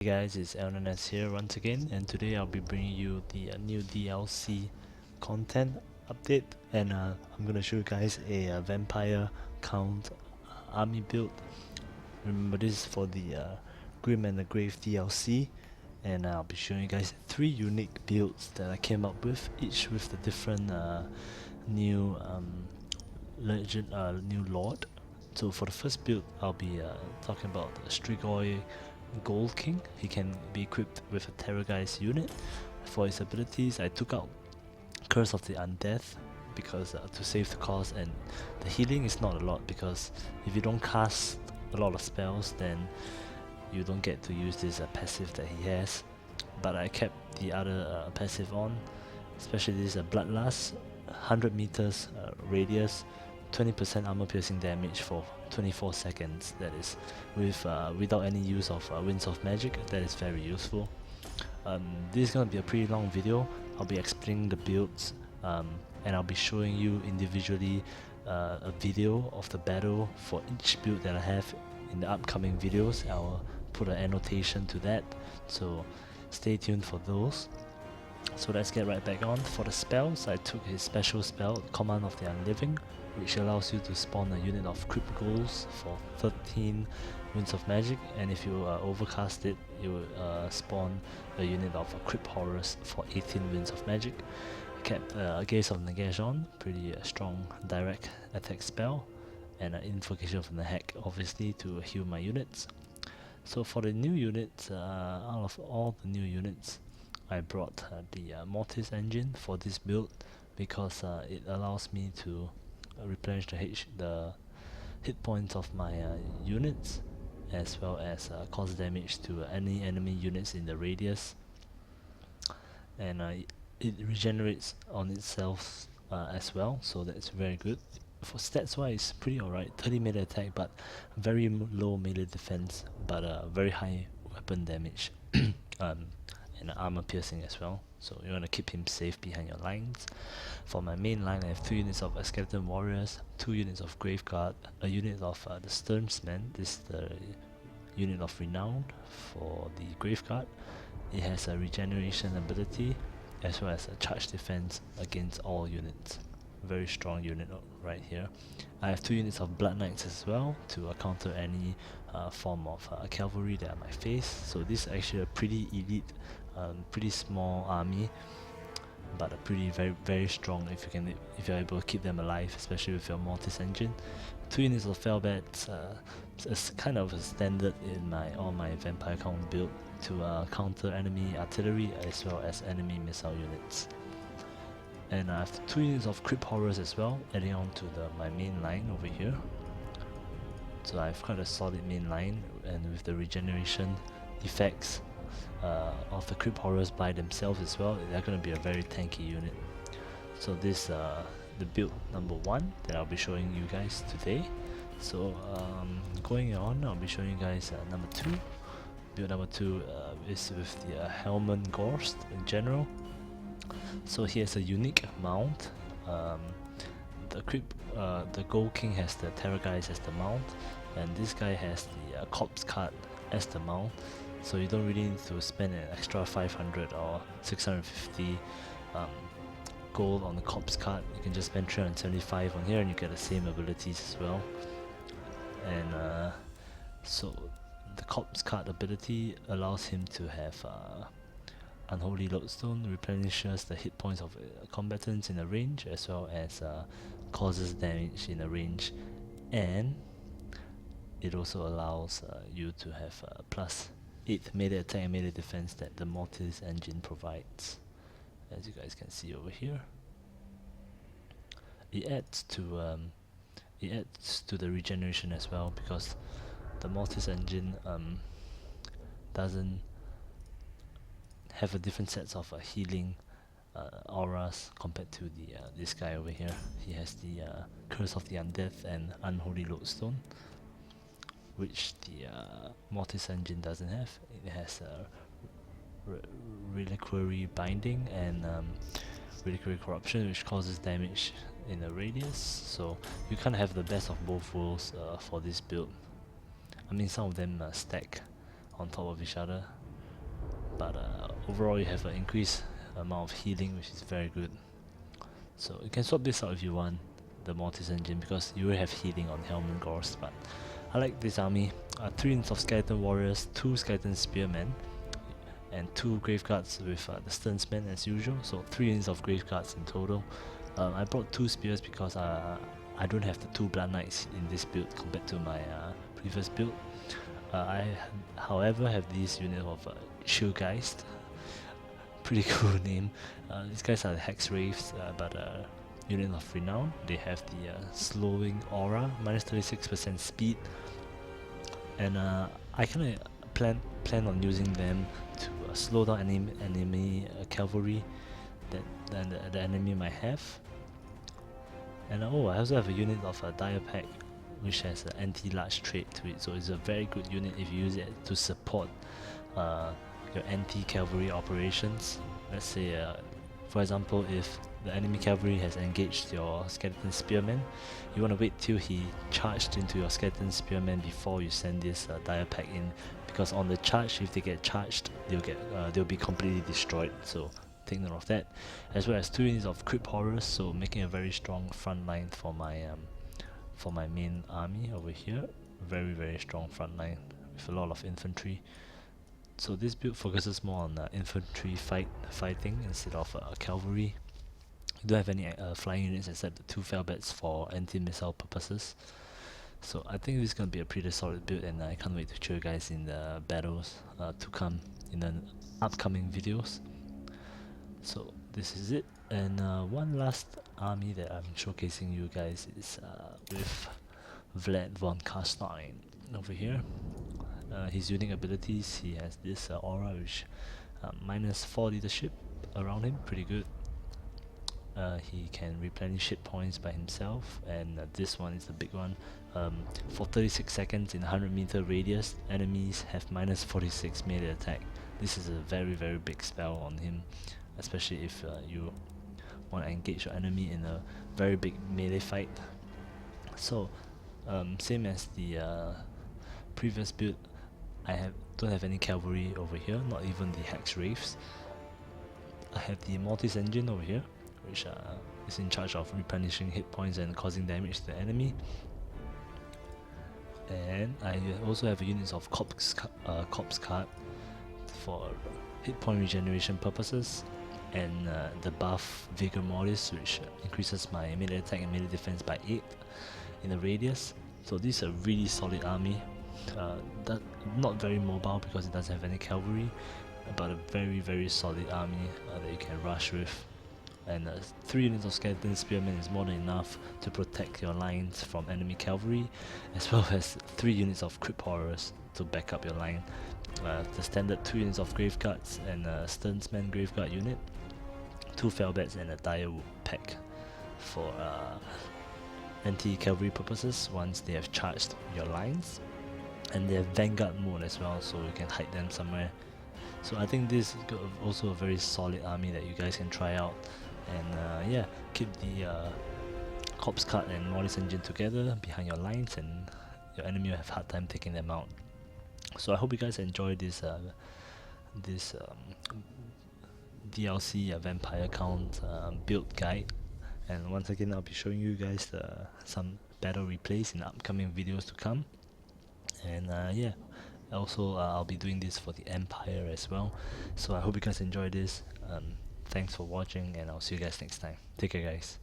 Hey guys, it's LNS here once again, and today I'll be bringing you the new DLC content update, and I'm gonna show you guys a vampire count army build. Remember, this is for the Grim and the Grave DLC, and I'll be showing you guys 3 unique builds that I came up with, each with the different new new lord. So for the first build, I'll be talking about the Strigoi Gold King. He can be equipped with a Terrorgeist unit. For his abilities, I took out Curse of the Undead because to save the cost, and the healing is not a lot because if you don't cast a lot of spells, then you don't get to use this passive that he has. But I kept the other passive on, especially this Bloodlust, 100 meters radius, 20% armor piercing damage for 24 seconds. That is without any use of Winds of Magic. That is very useful. This is going to be a pretty long video. I'll be explaining the builds, and I'll be showing you individually a video of the battle for each build that I have in the upcoming videos. I'll put an annotation to that, so stay tuned for those. So let's get right back on. For the spells, I took his special spell, Command of the Unliving, which allows you to spawn a unit of Crypt Ghouls for 13 Winds of Magic, and if you overcast it, you will spawn a unit of Crypt Horrors for 18 Winds of Magic. I kept Gaze of Negajon, pretty strong direct attack spell, and an Invocation of Nahek, obviously, to heal my units. So for the new units, out of all the new units, I brought the Mortis engine for this build because it allows me to replenish the hit points of my units, as well as cause damage to any enemy units in the radius, and it regenerates on itself as well, so that's very good. For stats wise, pretty alright, 30 melee attack but very low melee defense, but very high weapon damage. And armor piercing as well, so you want to keep him safe behind your lines. For my main line, I have 2 units of Skeleton Warriors, 2 units of Graveguard, a unit of the Sternsmen. This is the unit of Renown for the Graveguard. It has a regeneration ability as well as a charge defense against all units. Very strong unit right here. I have 2 units of Blood Knights as well to counter any form of cavalry that I might face. So this is actually a pretty elite, pretty small army, but a pretty very strong if you're able to keep them alive, especially with your Mortis engine. 2 units of Felbats, it's kind of a standard in all my vampire count build to counter enemy artillery as well as enemy missile units. And I have 2 units of Crypt Horrors as well, adding on to my main line over here. So I have quite a solid main line, and with the regeneration effects of the Crypt Horrors by themselves as well, they're going to be a very tanky unit. So this the build number 1 that I'll be showing you guys today. So going on, I'll be showing you guys number 2. Build number 2 is with the Helman Gorst in general. So he has a unique mount. The Gold King has the Terrorgeist as the mount, and this guy has the Corpse Card as the mount. So you don't really need to spend an extra 500 or 650 gold on the Corpse Card. You can just spend 375 on here and you get the same abilities as well. And so the Corpse Card ability allows him to have Unholy Lodestone, replenishes the hit points of combatants in a range, as well as causes damage in a range, and it also allows you to have plus 8 melee attack and melee defense that the Mortis engine provides, as you guys can see over here. It adds to the regeneration as well, because the Mortis engine doesn't have a different sets of healing auras compared to this guy over here. He has the Curse of the Undead and Unholy Lodestone, which the Mortis engine doesn't have. It has Reliquary Binding and Reliquary Corruption, which causes damage in a radius. So you can't have the best of both worlds for this build. I mean, some of them stack on top of each other, but overall you have an increased amount of healing, which is very good. So you can swap this out if you want, the Mortis engine, because you will have healing on Helm and Gorst. But I like this army. 3 units of skeleton warriors, 2 skeleton spearmen, and 2 graveguards with the sternsmen as usual, so 3 units of graveguards in total. I brought 2 spears because I don't have the 2 blood knights in this build compared to my previous build. I however have this unit of Shieldgeist, pretty cool name. These guys are the Hex Wraiths, but unit of renown. They have the slowing aura, minus 36% speed, and I kind of plan on using them to slow down enemy cavalry that the enemy might have. And oh, I also have a unit of a Dire Pack, which has an anti-large trait to it, so it's a very good unit if you use it to support your anti-cavalry operations. Let's say, for example, if the enemy cavalry has engaged your skeleton spearman, you want to wait till he charged into your skeleton spearman before you send this Dire Pack in, because on the charge, if they get charged, they'll be completely destroyed. So take note of that, as well as 2 units of Crypt Horrors, so making a very strong front line for my main army over here. Very strong front line with a lot of infantry. So this build focuses more on infantry fighting instead of cavalry. You don't have any flying units except the 2 Felbats for anti-missile purposes. So I think this is going to be a pretty solid build, and I can't wait to show you guys in the battles to come in the upcoming videos. So this is it, and one last army that I'm showcasing you guys is with Vlad von Carstein over here. His unique abilities, he has this aura which minus 4 leadership around him, pretty good. He can replenish hit points by himself, and this one is the big one. For 36 seconds in 100-meter radius, enemies have minus 46 melee attack. This is a very big spell on him, especially if you want to engage your enemy in a very big melee fight. So same as the previous build, don't have any cavalry over here, not even the Hex Wraiths. I have the Mortis engine over here, which is in charge of replenishing hit points and causing damage to the enemy. And I also have units of Corpse Card for hit point regeneration purposes, and the buff Vigor Mortis, which increases my melee attack and melee defense by 8 in the radius. So this is a really solid army. Not very mobile because it doesn't have any cavalry, but a very solid army that you can rush with. And 3 units of skeleton spearmen is more than enough to protect your lines from enemy cavalry, as well as 3 units of Crypt Horrors to back up your line. The standard 2 units of Graveguards and a Sternsman Graveguard unit, 2 Felbats and a Dire Pack for anti-cavalry purposes once they have charged your lines. And they have Vanguard mode as well, so you can hide them somewhere. So I think this is also a very solid army that you guys can try out. And yeah, keep the Corpse Card and Mortis engine together behind your lines, and your enemy will have a hard time taking them out. So I hope you guys enjoy this DLC Vampire Count build guide. And once again, I'll be showing you guys some battle replays in upcoming videos to come. And yeah, also I'll be doing this for the Empire as well. So I hope you guys enjoy this. Thanks for watching, and I'll see you guys next time. Take care, guys.